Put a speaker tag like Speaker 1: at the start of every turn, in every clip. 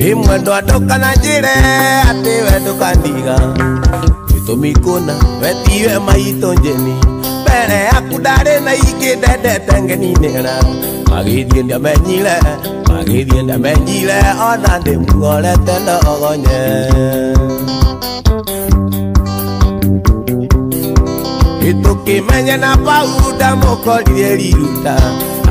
Speaker 1: Imwendo adoka na njire ati weduka ndiga Itumikuna wetiwe maito njeni Bere yaku ndari na ingi ndendete ngeninira Magithie ndiamenyire ona ndimugorete ndogonye Itukimenya na pauda mukorire riruta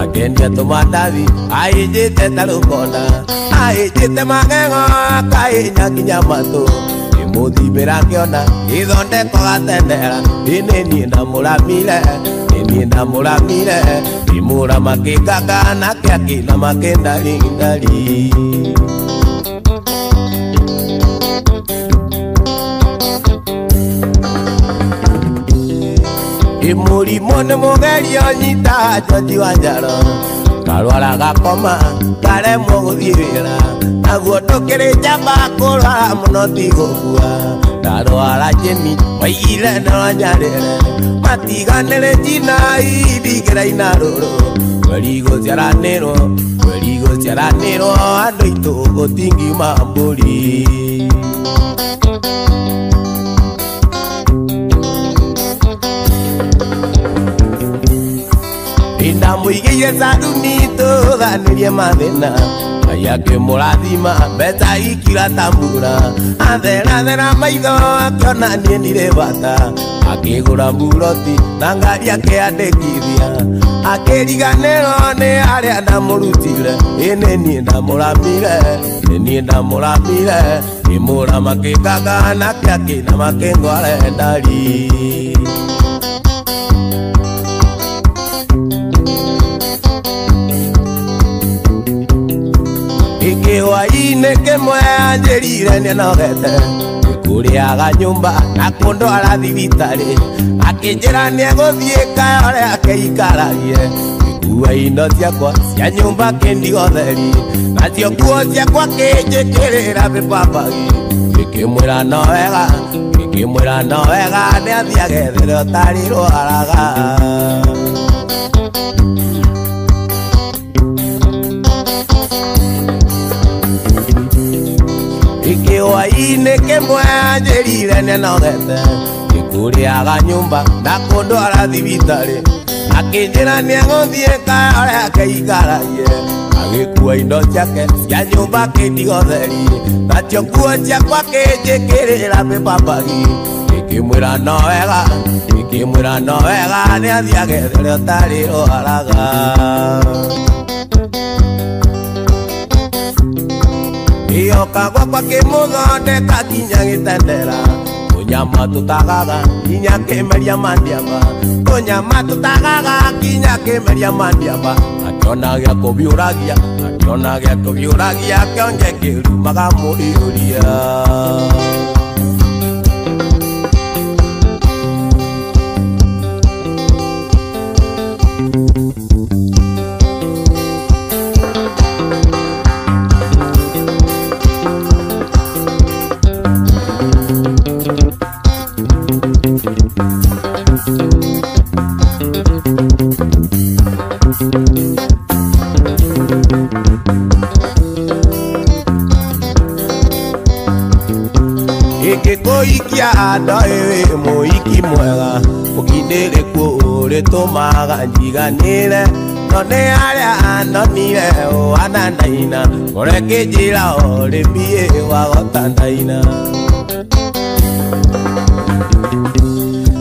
Speaker 1: Agendia tumandathi aijite tarukona aijite magengo akainya kinya matu imuthibira kiona ithondeko gatendera ini ndamuramire imura makikaga na kiakina makendari Imurimo ni mugeri onyita Joji Wanjara Karwara gakoma karemwo guthie wira naguo ndukiri njamba kurwara muno tigukua ndarwara jeni waigire nonyarire matiganire njina ithingira inaruru mweri guciaranirwo andu itu gutingiuma mburi Inda muigiye saduni tuganirie mathina Ayake murathima beta ikira tambura Athera maitho akiona nie ndire bata Akigura mburoti na ngari akiandikithia Akiriganirwo ni aria ndamurutire Ini nie ndamuramire Imura makikaga na kiakina makengware ndari Ikiwa-ine kimwe anjirire ninogete Ikuriaga nyumba na kundwara thibitari Akinjira nieguthie kayore akeikaragie Ikua indo ciakwa cia nyumba kindigo theri Nacio nguo ciakwa kinjikirira mipambagi Ikimwira no wega niathiage thire utari rwaraga Ikiwa-ine kimwe anjirire ninogete Ikuriaga nyumba na kundwara thibitari Akinjira nieguthie kayore akeikaragie Agikua indo ciake cia nyumba kindigo theri Nacio nguo ciakwa kinjikirira mipambagi Ikimwira no wega niathiage thire utari rwaraga Ioka gwakwa kimuthondeka kinya gitendera Tunyama tutagaga kinya kimeria mandiama Tunyama tutagaga kinya kimeria mandiama Akiona gya kubiuragia kionje kirumaga muriuria Ikikuikia ndoe muiki mwega Ukindire kuritumaga njiganire None aria anonire wanandaina Ureke njira uribie wagotandaina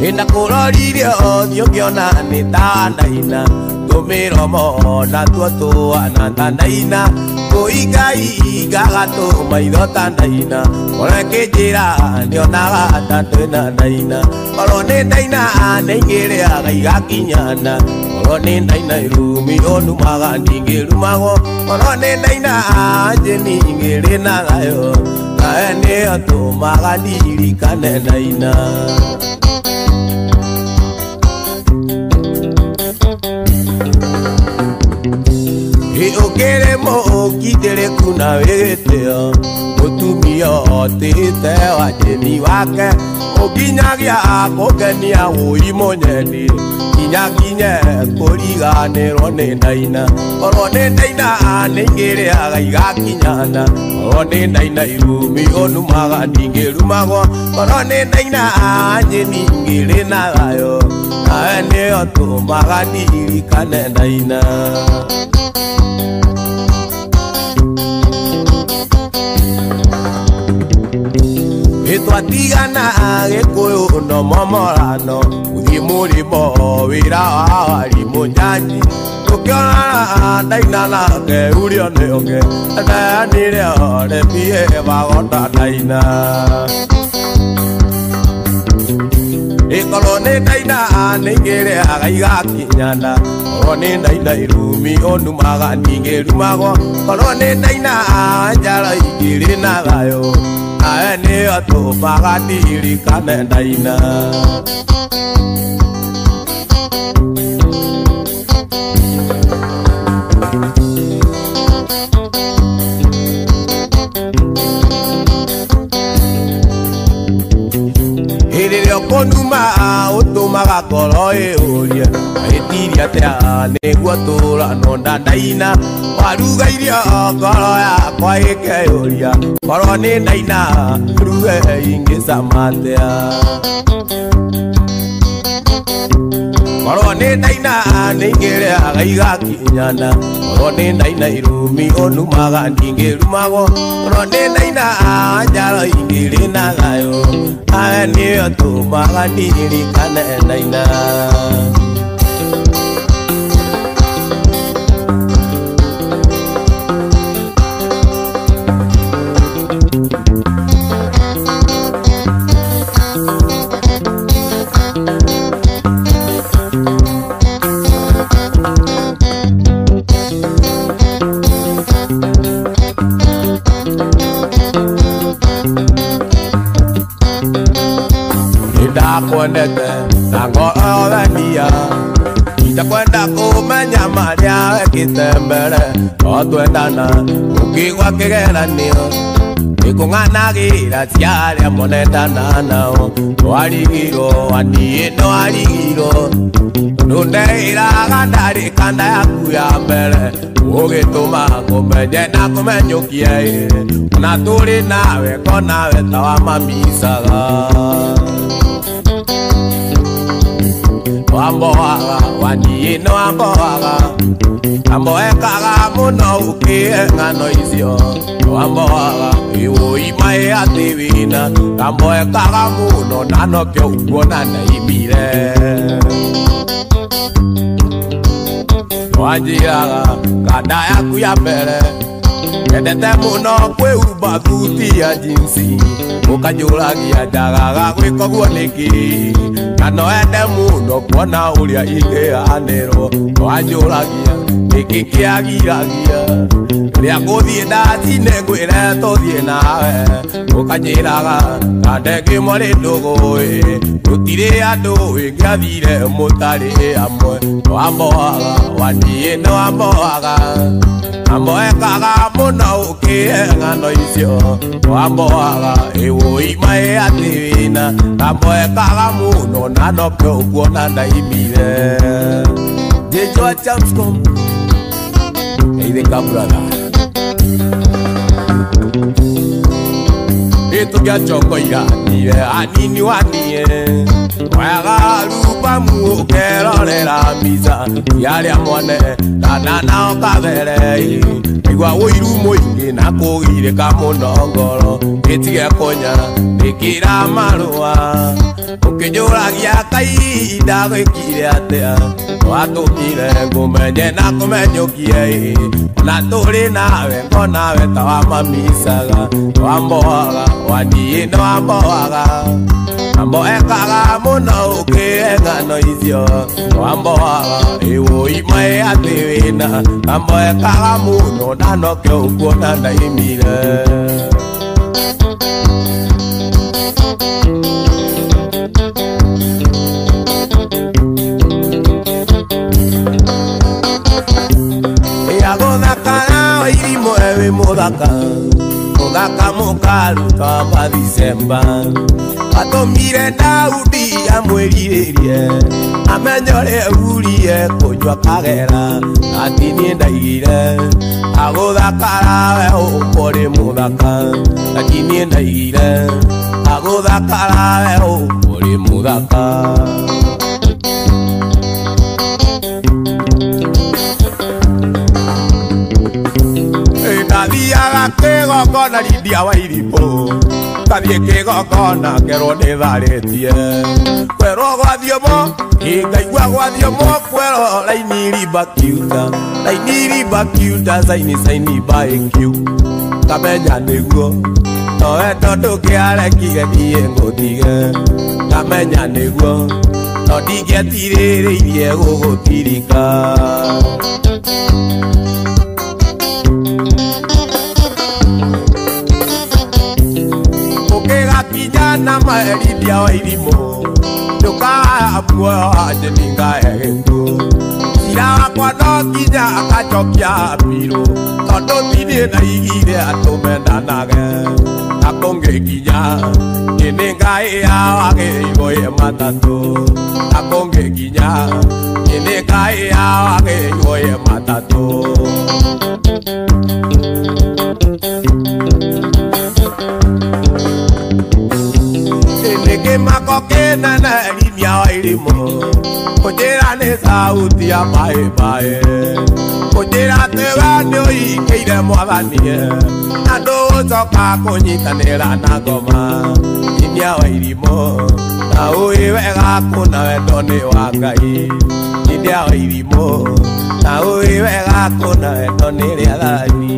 Speaker 1: Inda kuroririe othio ngiona nitandaina Tumiromo na tuotu anandaina Kuiga tu maitho tandaina Ureke njira nionaga tandwina ndaina Oro ni ndaina ningiriaga igakinyana Oro ni ndaina irumi onumaga ningirumagwo Oro ni ndaina njeni ngirinayo Kae nio tumaga ndirikane ndaina Ukire mo ukindire kuna wegitio mutumio tite wajeni wake okinyagia kogenia uimonyeni kinyaginye kuriganirwo ni ndaina korwo ni ndaina ningiriaga igakinyana korwo ni ndaina irumi onumaga ningirumagwo korwo ni ndaina njeni ngiri na thayo nawe nio tumaga ndirikane ndaina twatigana gikuyu no momorano uthi murimo wira wa warimu nyanyi tukiona ndaina nake urio ni unge ndanire ore pie bagota ndaina ikorwo ni ndaina ningiriaga igakinyana korwo ni ndaina irumi onumaga ningirumagwo korwo ni ndaina njara igiri na thayo nawe nio tumaga ndirikane ndaina hĩndĩ konuma utumaga ngoro iurie itiria atia niguo turano ndaina waruga irio ngoro yakwa ikeyuria korwo ni ndaina ruge ingicama atia korwo ni ndaina ningiriaga igakinyana korwo ni ndaina irumi onumaga ningirumagwo korwo ni ndaina njara ingiri na thayo nawe nio tumaga ndirikane ndaina kwendete na ngoro wenia itakwenda kumenya maria wekite mbere otwendana ukigwa kigeranio ikung'anagira ciaria monendana nao twarigirwo wanie twarigirwo nundeiraga ndarikanda yaku ya mbere ugituma kumenye na kumenyukie na turi nawe konawe tawamamisaga wamboaga wanie no wamboaga amboekaga muno ukie ng'ano icio wamboaga iwuimae ativina amboekaga muno nanokio ukuona naimire wanjiraga kanda yaku ya mbere endete muno kwĩhumba thuti ya jinsi ũkanjũragia njagaga gwĩka guo nĩkĩ na no ende muno kuona ũrĩa ingĩanĩrwo wanjũragia nĩkĩ kĩagiragia rĩa gũthiĩ ndatinĩ ngwĩre tũthiĩ nawe ũkanjĩraga kande ngĩmwarĩ ndũgũĩ gũtirĩ andũ ĩngĩathire mũtarĩ amwe wamboaga waniĩ nĩ wamboaga amboekaga muno ukie ng'ano icio wamboaga iwuimae ativina amboekaga muno nanokio ukuona ndaimire Joshua Chamscom Eideka brother tukia chongo iranire anini wanie wega rupa mukerorera mbica ciaria mwane kana nao kabere igwa uiru muingi na kugirika muno ngoro gitige kunya ikira marua ukijuragia kaida gwikire atia watumire ngumenye na kumenyukie na turi nawe konawe tawamamisaga wamboaga wanie no wamboaga amboekaga muno ukie ng'ano icio wamboaga iwuimae ativina amboekaga muno nanokio ukuona ndaimire muthaka mukaruta wa Decemba atumire Daudi amwiririe amenyore urie kunywa kagera ati nie ndaigire aguthakara we ukuri muthaka ati nie ndaigire aguthakara we ukuri muthaka Kathiaga kigongona Lydia wa Irimũ kathie kigongona kerwo nĩ tharĩtie kwerwo gwa Thiũmũ ngaigua gwa Thiũmũ kwerwo raini rimba kiuta saini baĩkiu kamenya nĩguo nowe tondũ kĩarekire niĩ ngũtige kamenya nĩguo no ndingĩetirĩrĩirie gũgũtirika na Lydia wa Irimũ ndũkabuo njeninga egĩkuũ cira wakwa no nginya akacokia mbirũ tondũ ndirĩ ndaigire atũmendanage na kũngĩkinya nĩ ngai yawagĩrĩirwo ĩ matatũ na kũngĩkinya nĩ ngai yawagĩrĩirwo ĩ matatũ Mako kenana Lydia wa Irimũ kũnjĩra nĩ sauti ya bae kũnjĩra atĩ we nĩ ũhingĩire Mwathanie na ndũgũcoka kũnyitanĩra na ngoma Lydia wa Irimũ na ũĩ wega kũna wendo nĩ wa Ngai Lydia wa Irimũ na ũĩ wega kũna wendo nĩ rĩathani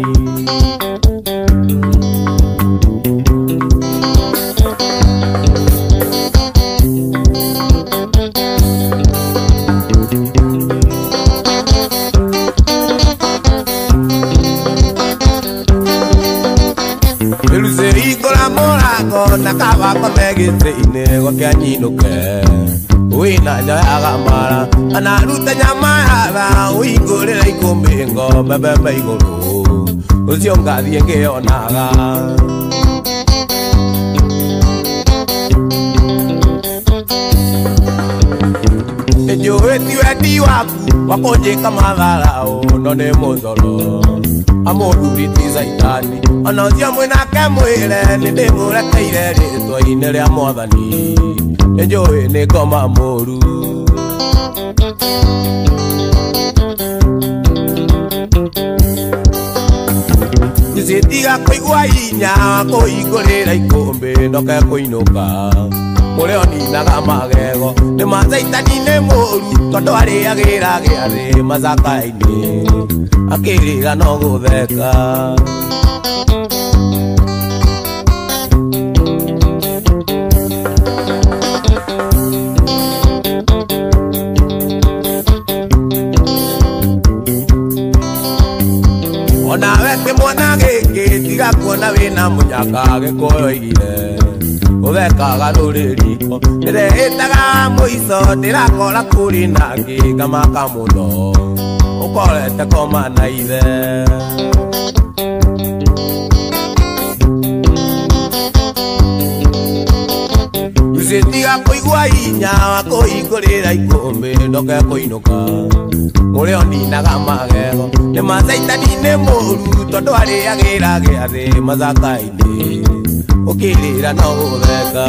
Speaker 1: na kawako megĩtĩ-inĩ gũkĩanyinũke wĩna njoyaga mara na ruta nyama yatha ũhingũrĩra ikũmbĩ ngombe mbembe igũrũ ũcio ngathiĩ ngĩonaga nĩnjũĩ ti wendi waku wa kũnjĩka matharaũ no nĩ mũthoro amũthuri ti Saitani ona ũcio mwĩnake mwĩre nĩ ndĩmũrekeire rĩtwa-inĩ rĩa Mwathani nĩnjũĩ nĩ ngoma mũru ngĩcĩtiga kũigua hinya kũhingũrĩra ikũmbĩ ndoke kũinũka ũrĩa ũninaga magego nĩ ma Saitani nĩ mũru tondũ arĩagĩra gĩathĩ macaka-inĩ akĩrĩra no gũtheka onawe kĩmwana gĩkĩ tiga kuona wĩna mũnyaka gĩkũyoigire ũthekaga rũrĩ riko ndĩrehĩtaga mũico ndĩrakora kũrĩ nangĩ ngamaka mũno ũkorete koma na ithe ngĩcĩtiga kũigua hinya wa kũhingũrĩra ikũmbĩ ndoke kũinũka ũrĩa ũninaga magego nĩ ma Saitani nĩ mũru tondũ arĩagĩra gĩathĩ macaka-inĩ ũkĩrĩra no gũtheka